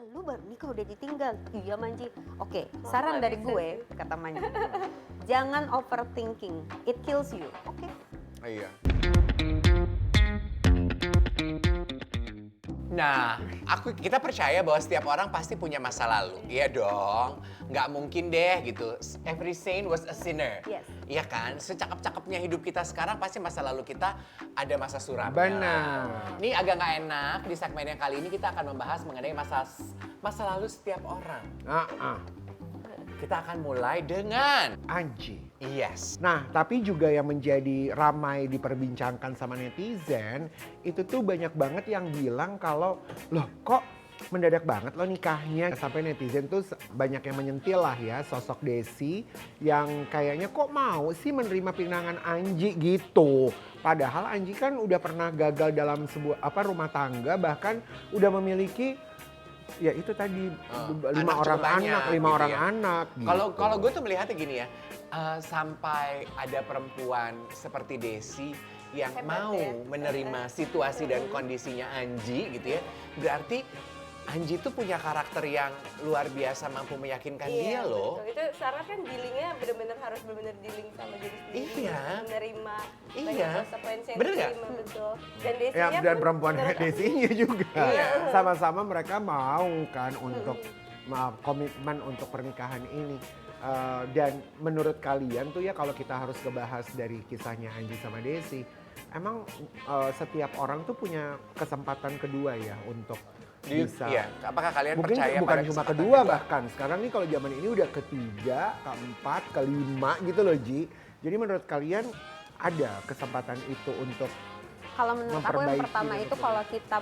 lu baru nikah udah ditinggal. Iya Manji. Oke, saran dari gue, kata Manji. Jangan overthinking, it kills you. Oke. Iya. Nah, kita percaya bahwa setiap orang pasti punya masa lalu. Iya dong, nggak mungkin deh gitu. Every saint was a sinner. Yes. Iya kan? Secakep-cakepnya hidup kita sekarang pasti masa lalu kita ada masa suramnya. Benar. Ini agak nggak enak di segmen yang kali ini kita akan membahas mengenai masa lalu setiap orang. Kita akan mulai dengan Anji. yes. Nah, tapi juga yang menjadi ramai diperbincangkan sama netizen, itu tuh banyak banget yang bilang kalau, loh kok mendadak banget lo nikahnya. Sampai netizen tuh banyak yang menyentil lah ya sosok Desi yang kayaknya kok mau sih menerima pinangan Anji gitu. Padahal Anji kan udah pernah gagal dalam sebuah rumah tangga, bahkan udah memiliki ya itu tadi lima orang anak gitu. Kalau gue tuh melihatnya gini ya, sampai ada perempuan seperti Desi yang mau menerima situasi dan kondisinya Anji gitu ya, berarti Anji tuh punya karakter yang luar biasa, mampu meyakinkan dia loh. Betul. Itu syarat kan dealingnya benar-benar harus benar-benar dealing sama diri sendiri. Iya. Menerima Iya. konsekuensi yang Bener nggak? diterima, betul. Dan Desi Ya, dan perempuan kayak Desinya juga. Iya. Sama-sama mereka mau kan untuk komitmen untuk pernikahan ini. Dan menurut kalian tuh ya kalau kita harus ngebahas dari kisahnya Anji sama Desi, emang setiap orang tuh punya kesempatan kedua ya untuk bisa. Iya. Apakah kalian Mungkin percaya bukan pada cuma kesempatan kedua bahkan. Sekarang nih kalau zaman ini udah ketiga, keempat, kelima gitu loh Ji. Jadi menurut kalian ada kesempatan itu untuk Kalau menurut aku yang memperbaiki pertama gitu. itu kalau kita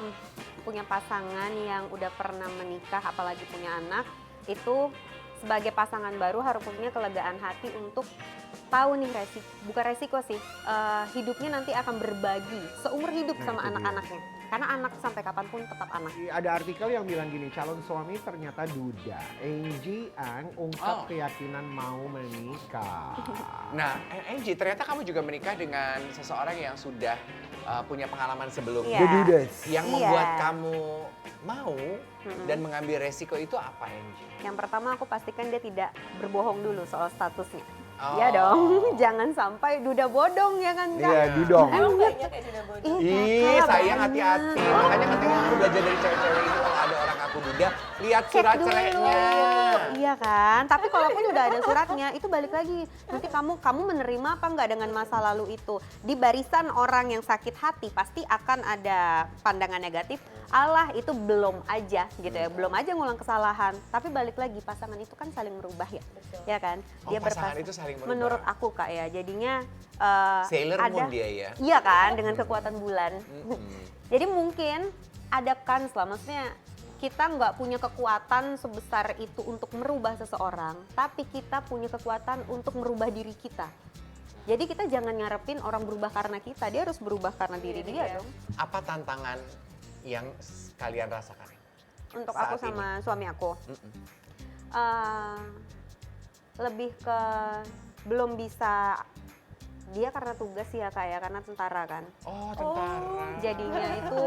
punya pasangan yang udah pernah menikah apalagi punya anak, itu sebagai pasangan baru harus punya kelegaan hati untuk tahu nih bukan resiko sih, hidupnya nanti akan berbagi seumur hidup Nah, sama itu dia. anak-anaknya. Karena anak sampai kapanpun tetap anak. Ada artikel yang bilang gini, calon suami ternyata duda. Angie Ang ungkap keyakinan mau menikah. Nah, Angie, ternyata kamu juga menikah dengan seseorang yang sudah punya pengalaman sebelumnya. Iya. The dudas. Yang Iya. membuat kamu mau dan mengambil resiko itu apa, Angie? Yang pertama aku pastikan dia tidak berbohong dulu soal statusnya. Oh. Iya dong, jangan sampai duda bodong ya kan Kak? Iya, dudong. Emang banyak kayak sudah bodoh. Ih, Kakak sayang banyak. hati-hati. Makanya ketika aku belajar dari cewek-cewek itu, kalau ada orang aku duda, lihat Cek surat dulu. cerainya. Iya kan, tapi kalaupun udah ada suratnya itu balik lagi. Nanti kamu menerima apa enggak dengan masa lalu itu. Di barisan orang yang sakit hati pasti akan ada pandangan negatif. Allah itu belum aja gitu ya, belum aja ngulang kesalahan. Tapi balik lagi pasangan itu kan saling merubah ya, ya kan? Oh, pasangan itu saling merubah. Menurut aku Kak ya, jadinya Sailor ada, Moon dia ya. Iya kan, dengan kekuatan bulan. Mm-mm. Jadi mungkin ada kans lah, maksudnya kita nggak punya kekuatan sebesar itu untuk merubah seseorang, tapi kita punya kekuatan untuk merubah diri kita. Jadi kita jangan ngarepin orang berubah karena kita, dia harus berubah karena diri dia dong. Apa tantangan yang kalian rasakan? Untuk Saat aku sama suami aku, Mm-mm. lebih ke belum bisa, dia karena tugas ya Kak ya, karena tentara kan. Oh, tentara. Jadinya itu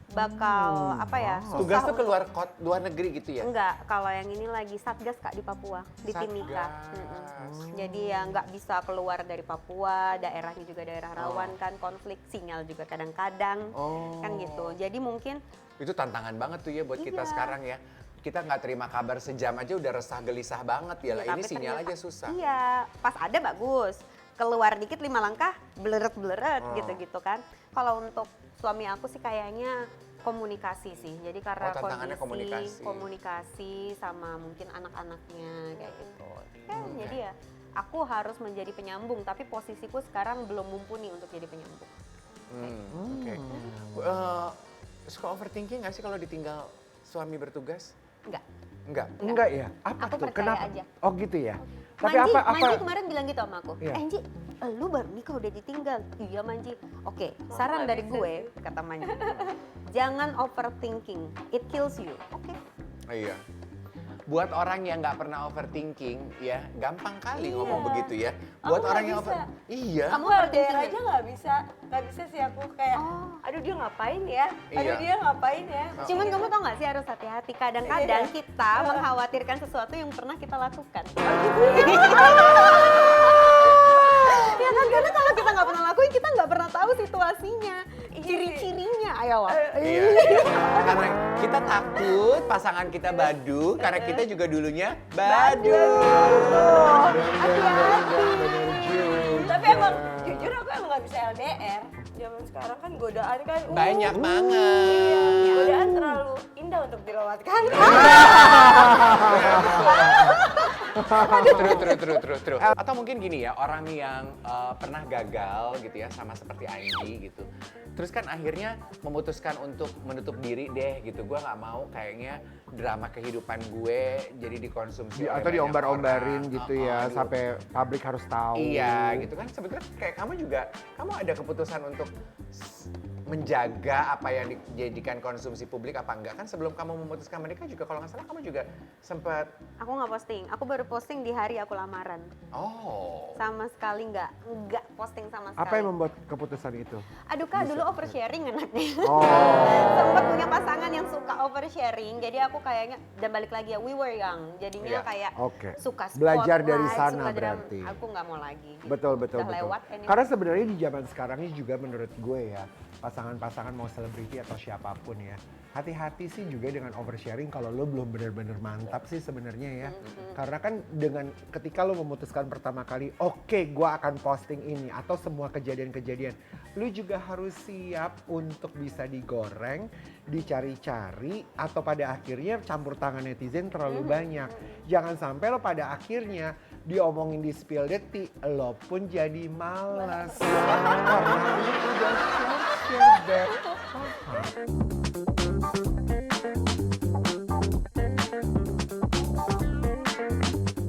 bakal apa ya, susah Tugas tuh untuk- keluar luar negeri gitu ya? Enggak, kalau yang ini lagi Satgas Kak di Papua, di Timika. Satgas. Jadi ya nggak bisa keluar dari Papua, daerahnya juga daerah rawan kan, konflik, sinyal juga kadang-kadang, Oh. kan gitu. Jadi mungkin Itu tantangan banget tuh ya buat kita Iya. sekarang ya. Kita nggak terima kabar sejam aja udah resah gelisah banget ya lah. Ini tapi sinyal ternyata- aja susah. Iya, pas ada bagus, keluar dikit 5 langkah, bleret-bleret Oh. gitu-gitu kan. Kalau untuk suami aku sih kayaknya komunikasi sih. Jadi karena Oh, tantangannya komunikasi sama mungkin anak-anaknya kayak gitu. Ya, jadi ya aku harus menjadi penyambung, tapi posisiku sekarang belum mumpuni untuk jadi penyambung. Oke. Suka overthinking nggak sih kalau ditinggal suami bertugas? Enggak. Enggak. Enggak ya? Apa Aku tuh? percaya Kenapa? aja. Oh gitu ya? Tapi Manji, apa? Manji kemarin bilang gitu sama aku, Iya. Anji, lu baru nikah udah ditinggal. Iya Manji. Oke, saran dari gue, kata Manji. Jangan overthinking, it kills you. Oke. Iya. buat orang yang nggak pernah overthinking, ya gampang kali Iya. ngomong begitu ya. Aku Buat orang nggak yang bisa. iya. Kamu Aku LDR overthinking aja nggak bisa sih aku kayak, Oh. aduh dia ngapain ya, aduh Iya. dia ngapain ya. Cuman kamu tau gak sih harus hati-hati. Kadang-kadang kita mengkhawatirkan sesuatu yang pernah kita lakukan. Ya kan, karena kalau kita nggak pernah lakuin, kita nggak pernah tahu situasinya, ciri-cirinya. Ayo, Wak. Iya. Karena kita takut pasangan kita badu, karena kita juga dulunya badu. Tapi emang jujur aku emang nggak bisa LDR. Zaman sekarang kan godaan kan Banyak Iya, banget. godaan terlalu indah untuk dilewatkan. Terus. Atau mungkin gini ya, orang yang pernah gagal gitu ya, sama seperti Angie gitu. Terus kan akhirnya memutuskan untuk menutup diri deh gitu. Gue nggak mau kayaknya drama kehidupan gue jadi dikonsumsi oleh Atau banyak diombar-ombarin orang. gitu ya, Gitu. sampai publik harus tahu. Iya gitu kan, sebetulnya kayak kamu juga, kamu ada keputusan untuk menjaga apa yang dijadikan konsumsi publik apa enggak kan. Sebelum kamu memutuskan menikah juga kalau nggak salah kamu juga sempat Aku nggak posting. Aku baru posting di hari aku lamaran. Sama sekali nggak posting sama sekali. Apa yang membuat keputusan itu? Aduh Kak, dulu oversharing anaknya. Oh. Sempet punya pasangan yang suka oversharing, jadi aku kayaknya, dan balik lagi ya, we were young, jadinya Iya. kayak Oke. suka Belajar dari spotlight, sana suka drama. berarti. Aku nggak mau lagi. gitu. Betul. Udah lewat anyway. Karena sebenarnya di zaman sekarang ini juga menurut gue ya, pasangan-pasangan mau selebriti atau siapapun ya, hati-hati sih juga dengan oversharing kalau lo belum benar-benar mantap sih sebenarnya ya. Karena kan dengan ketika lo memutuskan pertama kali, oke, gue akan posting ini atau semua kejadian-kejadian, lo juga harus siap untuk bisa digoreng, dicari-cari, atau pada akhirnya campur tangan netizen terlalu banyak. Jangan sampai lo pada akhirnya diomongin di spill detik, lo pun jadi malas. Karena lo udah share that.